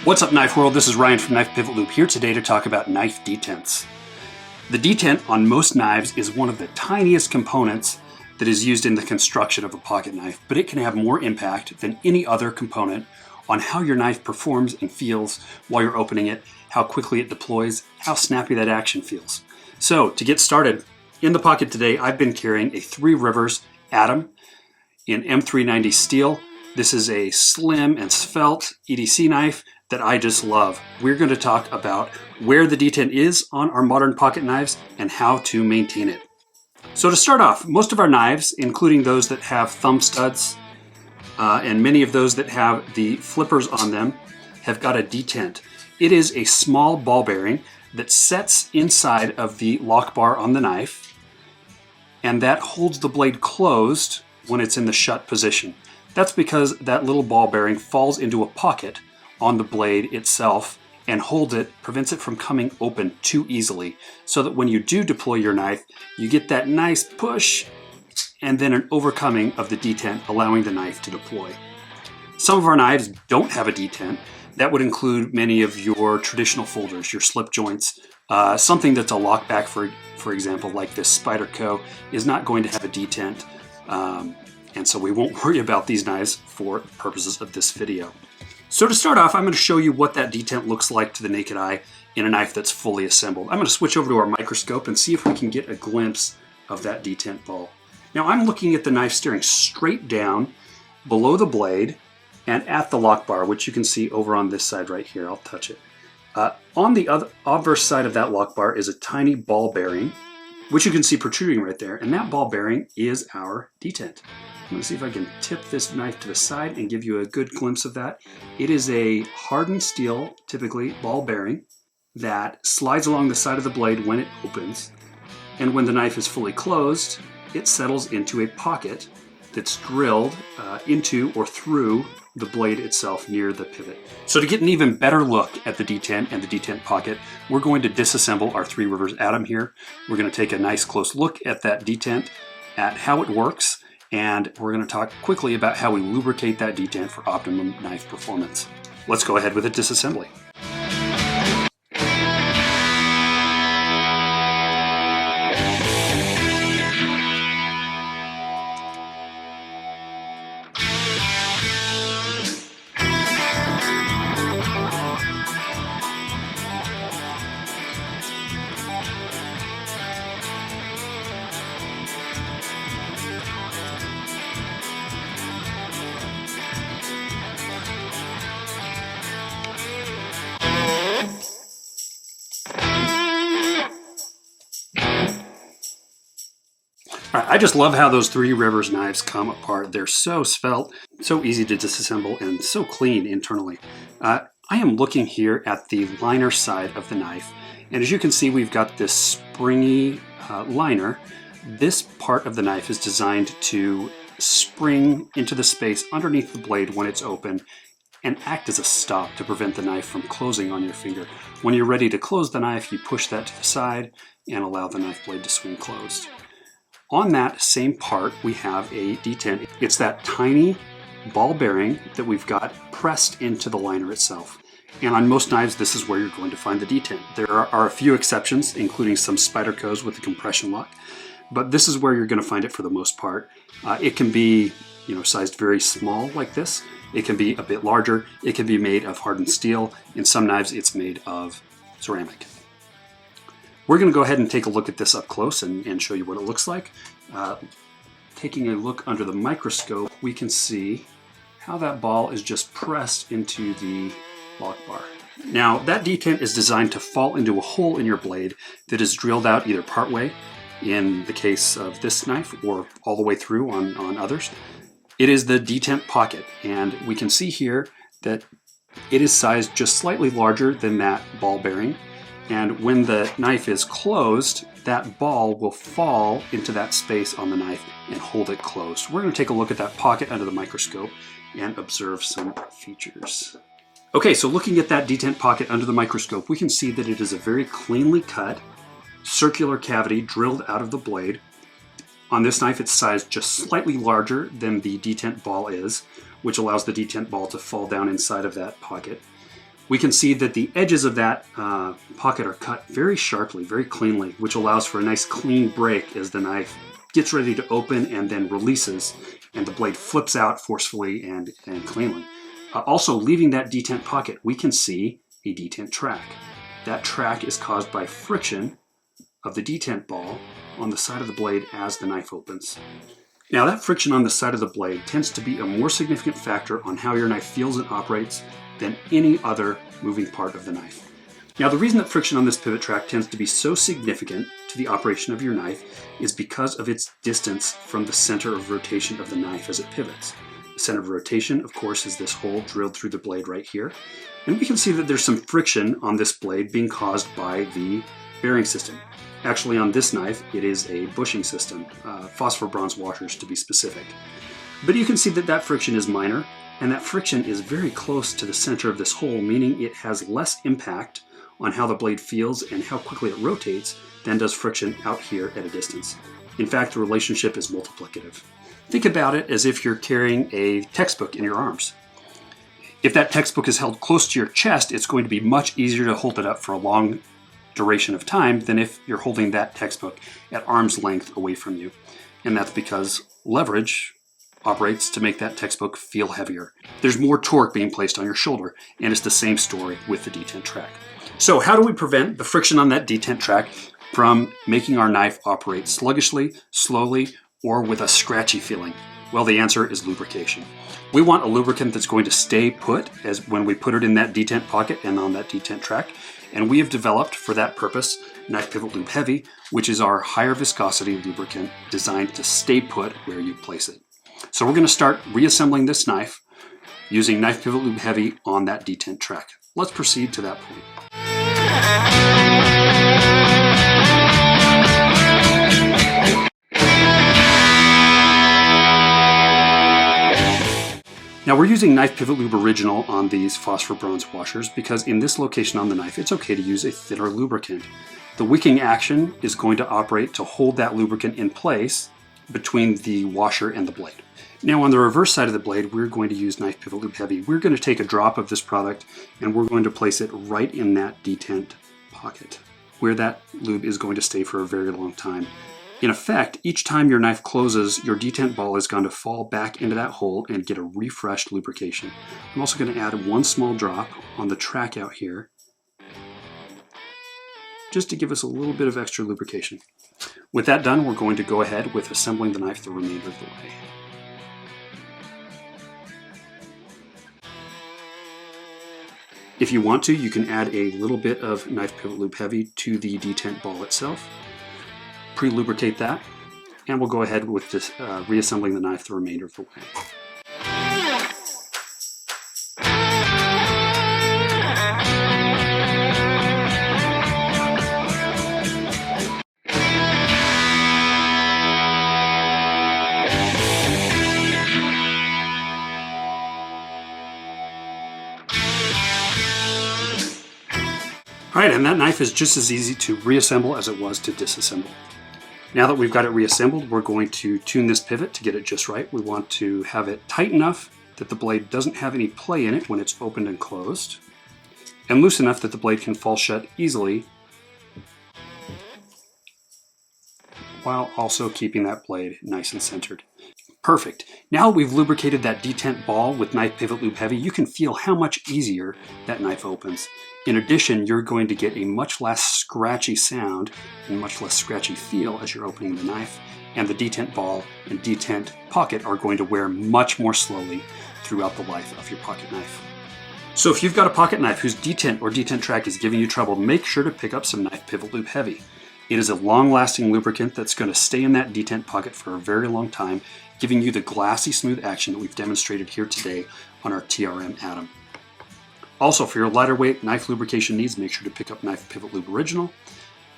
What's up, Knife World? This is Ryan from Knife Pivot Loop here today to talk about knife detents. The detent on most knives is one of the tiniest components that is used in the construction of a pocket knife, but it can have more impact than any other component on how your knife performs and feels while you're opening it, how quickly it deploys, how snappy that action feels. So to get started, in the pocket today, I've been carrying a 3 Rivers Atom in M390 steel. This is a slim and svelte EDC knife that I just love. We're going to talk about where the detent is on our modern pocket knives and how to maintain it. So to start off, most of our knives, including those that have thumb studs and many of those that have the flippers on them, have got a detent. It is a small ball bearing that sets inside of the lock bar on the knife, and that holds the blade closed when it's in the shut position. That's because that little ball bearing falls into a pocket on the blade itself and holds it, prevents it from coming open too easily, so that when you do deploy your knife, you get that nice push and then an overcoming of the detent, allowing the knife to deploy. Some of our knives don't have a detent. That would include many of your traditional folders, your slip joints. Something that's a lockback, for example, like this Spyderco, is not going to have a detent, and so we won't worry about these knives for purposes of this video. So to start off, I'm going to show you what that detent looks like to the naked eye in a knife that's fully assembled. I'm going to switch over to our microscope and see if we can get a glimpse of that detent ball. Now I'm looking at the knife staring straight down below the blade and at the lock bar, which you can see over on this side right here. I'll touch it. On the obverse side of that lock bar is a tiny ball bearing, which you can see protruding right there, and that ball bearing is our detent. I'm going to see if I can tip this knife to the side and give you a good glimpse of that. It is a hardened steel, typically ball bearing, that slides along the side of the blade when it opens, and when the knife is fully closed, it settles into a pocket that's drilled into or through the blade itself near the pivot. So to get an even better look at the detent and the detent pocket, we're going to disassemble our 3 Rivers Atom here. We're going to take a nice close look at that detent, at how it works, and we're going to talk quickly about how we lubricate that detent for optimum knife performance. Let's go ahead with a disassembly. All right, I just love how those 3 Rivers knives come apart. They're so svelte, so easy to disassemble, and so clean internally. I am looking here at the liner side of the knife, and as you can see, we've got this springy liner. This part of the knife is designed to spring into the space underneath the blade when it's open and act as a stop to prevent the knife from closing on your finger. When you're ready to close the knife, you push that to the side and allow the knife blade to swing closed. On that same part, we have a detent. It's that tiny ball bearing that we've got pressed into the liner itself. And on most knives, this is where you're going to find the detent. There are a few exceptions, including some Spydercos with a compression lock, but this is where you're going to find it for the most part. It can be, sized very small like this. It can be a bit larger. It can be made of hardened steel. In some knives, it's made of ceramic. We're going to go ahead and take a look at this up close and show you what it looks like. Taking a look under the microscope, we can see how that ball is just pressed into the lock bar. Now, that detent is designed to fall into a hole in your blade that is drilled out either partway, in the case of this knife, or all the way through on others. It is the Detent Pocket, and we can see here that it is sized just slightly larger than that ball bearing. And when the knife is closed, that ball will fall into that space on the knife and hold it closed. We're going to take a look at that pocket under the microscope and observe some features. Okay, so looking at that detent pocket under the microscope, we can see that it is a very cleanly cut circular cavity drilled out of the blade. On this knife, it's sized just slightly larger than the detent ball is, which allows the detent ball to fall down inside of that pocket. We can see that the edges of that pocket are cut very sharply, very cleanly, which allows for a nice clean break as the knife gets ready to open and then releases, and the blade flips out forcefully and cleanly. Also, leaving that detent pocket, we can see a detent track. That track is caused by friction of the detent ball on the side of the blade as the knife opens. Now, that friction on the side of the blade tends to be a more significant factor on how your knife feels and operates than any other moving part of the knife. Now, the reason that friction on this pivot track tends to be so significant to the operation of your knife is because of its distance from the center of rotation of the knife as it pivots. The center of rotation, of course, is this hole drilled through the blade right here. And we can see that there's some friction on this blade being caused by the bearing system. Actually, on this knife, it is a bushing system, phosphor bronze washers to be specific. But you can see that that friction is minor, and that friction is very close to the center of this hole, meaning it has less impact on how the blade feels and how quickly it rotates than does friction out here at a distance. In fact, the relationship is multiplicative. Think about it as if you're carrying a textbook in your arms. If that textbook is held close to your chest, it's going to be much easier to hold it up for a long duration of time than if you're holding that textbook at arm's length away from you. And that's because leverage operates to make that textbook feel heavier. There's more torque being placed on your shoulder, and it's the same story with the detent track. So how do we prevent the friction on that detent track from making our knife operate sluggishly, slowly, or with a scratchy feeling? Well, the answer is lubrication. We want a lubricant that's going to stay put as when we put it in that detent pocket and on that detent track. And we have developed for that purpose Knife Pivot Lube Heavy, which is our higher viscosity lubricant designed to stay put where you place it. So we're going to start reassembling this knife using Knife Pivot Lube Heavy on that detent track. Let's proceed to that point. Now we're using Knife Pivot Lube Original on these phosphor bronze washers because in this location on the knife, it's okay to use a thinner lubricant. The wicking action is going to operate to hold that lubricant in place between the washer and the blade. Now on the reverse side of the blade, we're going to use Knife Pivot Lube Heavy. We're going to take a drop of this product and we're going to place it right in that detent pocket where that lube is going to stay for a very long time. In effect, each time your knife closes, your detent ball is going to fall back into that hole and get a refreshed lubrication. I'm also going to add one small drop on the track out here, just to give us a little bit of extra lubrication. With that done, we're going to go ahead with assembling the knife the remainder of the way. If you want to, you can add a little bit of Knife Pivot Lube Heavy to the detent ball itself. Pre-lubricate that, and we'll go ahead with this reassembling the knife the remainder of the way. All right, and that knife is just as easy to reassemble as it was to disassemble. Now that we've got it reassembled, we're going to tune this pivot to get it just right. We want to have it tight enough that the blade doesn't have any play in it when it's opened and closed, and loose enough that the blade can fall shut easily while also keeping that blade nice and centered. Perfect. Now we've lubricated that detent ball with Knife Pivot Lube Heavy, you can feel how much easier that knife opens. In addition, you're going to get a much less scratchy sound and much less scratchy feel as you're opening the knife, and the detent ball and detent pocket are going to wear much more slowly throughout the life of your pocket knife. So if you've got a pocket knife whose detent or detent track is giving you trouble, make sure to pick up some Knife Pivot Lube Heavy. It is a long-lasting lubricant that's going to stay in that detent pocket for a very long time, giving you the glassy smooth action that we've demonstrated here today on our TRM Atom. Also, for your lighter weight knife lubrication needs, make sure to pick up Knife Pivot Lube Original.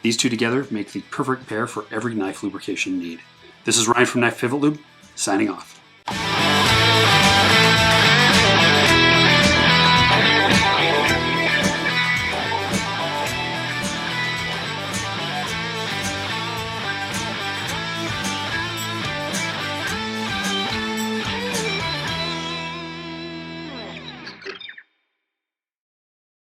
These two together make the perfect pair for every knife lubrication need. This is Ryan from Knife Pivot Lube, signing off.